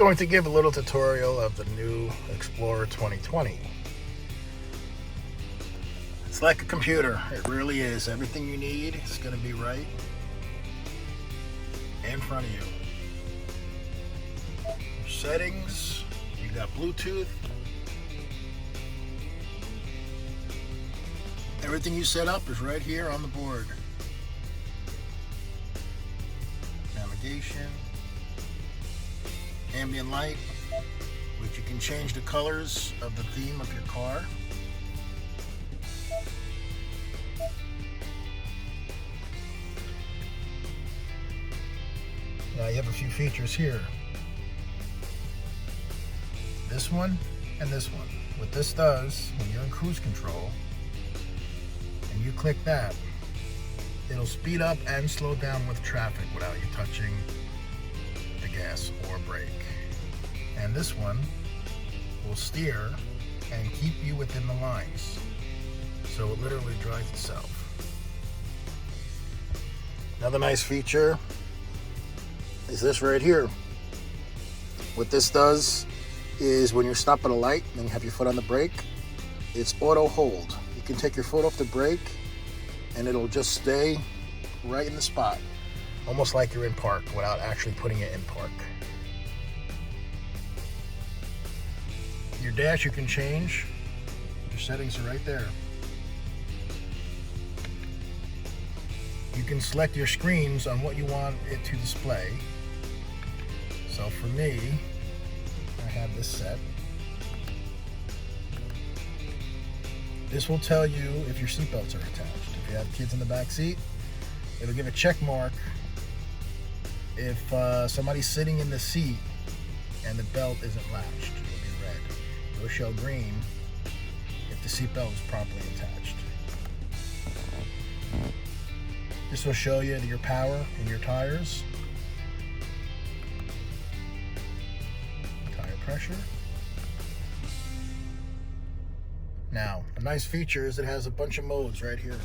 going to give a little tutorial of the new Explorer 2020. It's like a computer. It really is. Everything you need is going to be right in front of you. Your settings, you got Bluetooth. Everything you set up is right here on the board. Navigation, ambient light, which you can change the colors of the theme of your car. Now you have a few features here. This one and this one. What this does, when you're in cruise control, and you click that, it'll speed up and slow down with traffic without you touching the gas or brake. And this one will steer and keep you within the lines. So it literally drives itself. Another nice feature is this right here. What this does is when you stop at a light and you have your foot on the brake, it's auto hold. You can take your foot off the brake and it'll just stay right in the spot, almost like you're in park without actually putting it in park. Your dash you can change. Your settings are right there. You can select your screens on what you want it to display. So for me, I have this set. This will tell you if your seatbelts are attached. If you have kids in the back seat, it'll give a check mark if somebody's sitting in the seat and the belt isn't latched. It'll be red. It'll show green if the seatbelt is properly attached. This will show you your power and your tires, tire pressure. Now, a nice feature is it has a bunch of modes right here.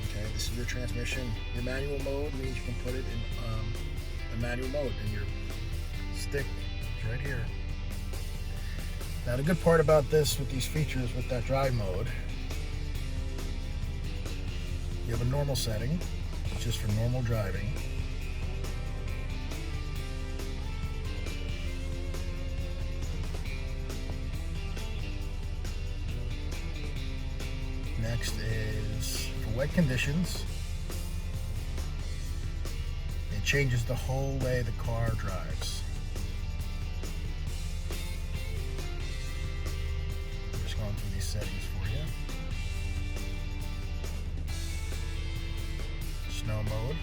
Okay, this is your transmission. Your manual mode means you can put it in a manual mode, and your stick is right here. Now, the good part about this with these features with that drive mode, you have a normal setting, which is for normal driving. Next is for wet conditions. It changes the whole way the car drives. I'm just going through these settings for you. Snow mode.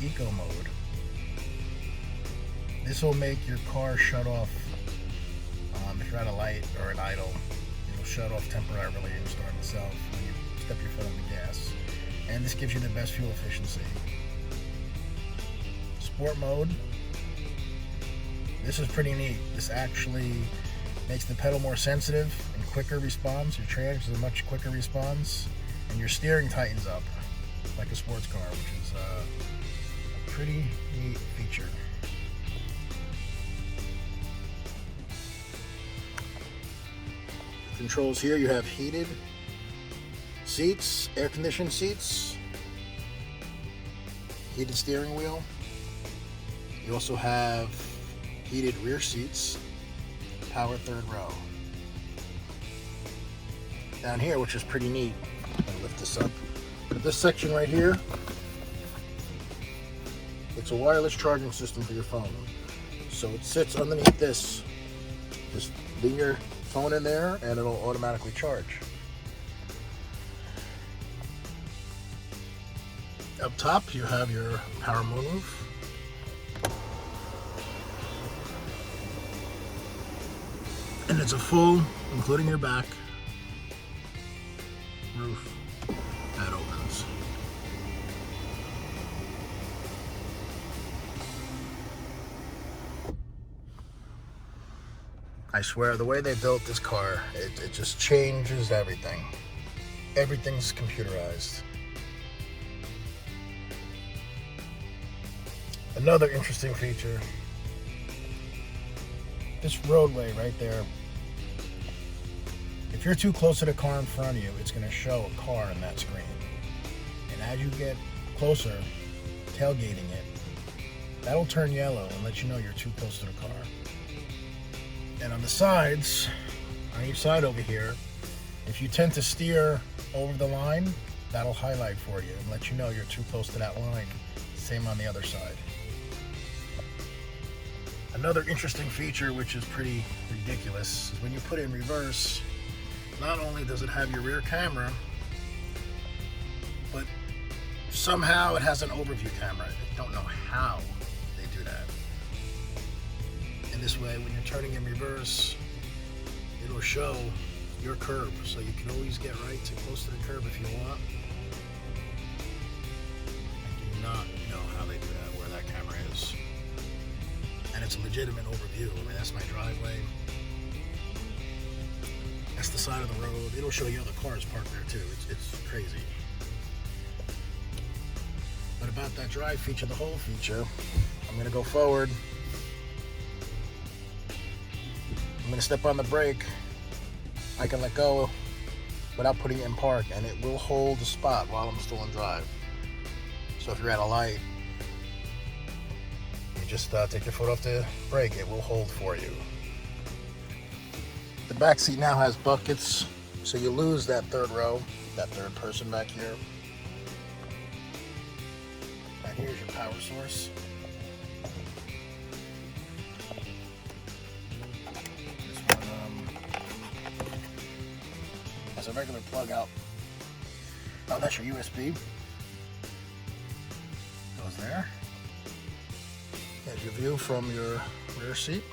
Eco mode. This will make your car shut off if you're at a light or an idle. It'll shut off temporarily and start itself when you step your foot on the gas. And this gives you the best fuel efficiency. Sport mode. This is pretty neat. This actually makes the pedal more sensitive and quicker response. Your trans is a much quicker response. And your steering tightens up like a sports car, which is a pretty neat feature. Controls here, you have heated seats, air conditioned seats, heated steering wheel. You also have heated rear seats, power third row. Down here, which is pretty neat, I'm gonna lift this up. But this section right here, it's a wireless charging system for your phone. So it sits underneath this. Just leave your phone in there and it'll automatically charge. Up top you have your power moonroof. And it's a full, including your back, roof that opens. I swear, the way they built this car, it just changes everything. Everything's computerized. Another interesting feature, this roadway right there, if you're too close to the car in front of you, it's going to show a car in that screen. And as you get closer, tailgating it, that'll turn yellow and let you know you're too close to the car. And on the sides, on each side over here, if you tend to steer over the line, that'll highlight for you and let you know you're too close to that line. Same on the other side. Another interesting feature, which is pretty ridiculous, is when you put it in reverse, not only does it have your rear camera, but somehow it has an overview camera. I don't know how they do that. And this way, when you're turning in reverse, it'll show your curb, so you can always get right to close to the curb if you want. I do not know how they do that, where that camera is. And it's a legitimate overview. I mean, that's my driveway. That's the side of the road. It'll show you other cars parked there too. It's crazy. But about that drive feature, the whole feature, I'm gonna go forward. I'm gonna step on the brake. I can let go without putting it in park, and it will hold the spot while I'm still in drive. So if you're at a light, you just take your foot off the brake, it will hold for you. The back seat now has buckets, so you lose that third row, that third person back here. And here's your power source. A regular plug out. Oh, that's your USB. Goes there. There's your view from your rear seat.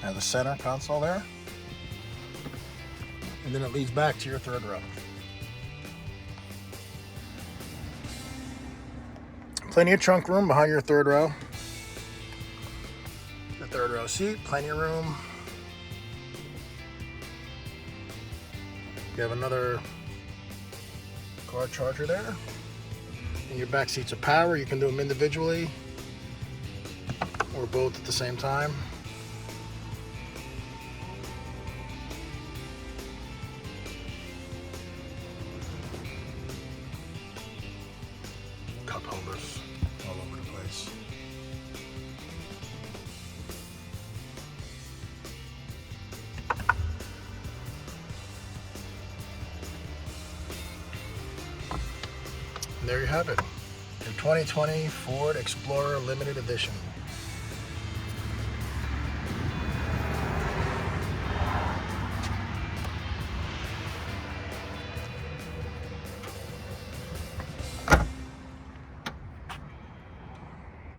And the center console there. And then it leads back to your third row. Plenty of trunk room behind your third row. Third row seat, plenty of room. You have another car charger there. And your back seats are power. You can do them individually or both at the same time. Cup holders all over the place. And there you have it, your 2020 Ford Explorer Limited Edition.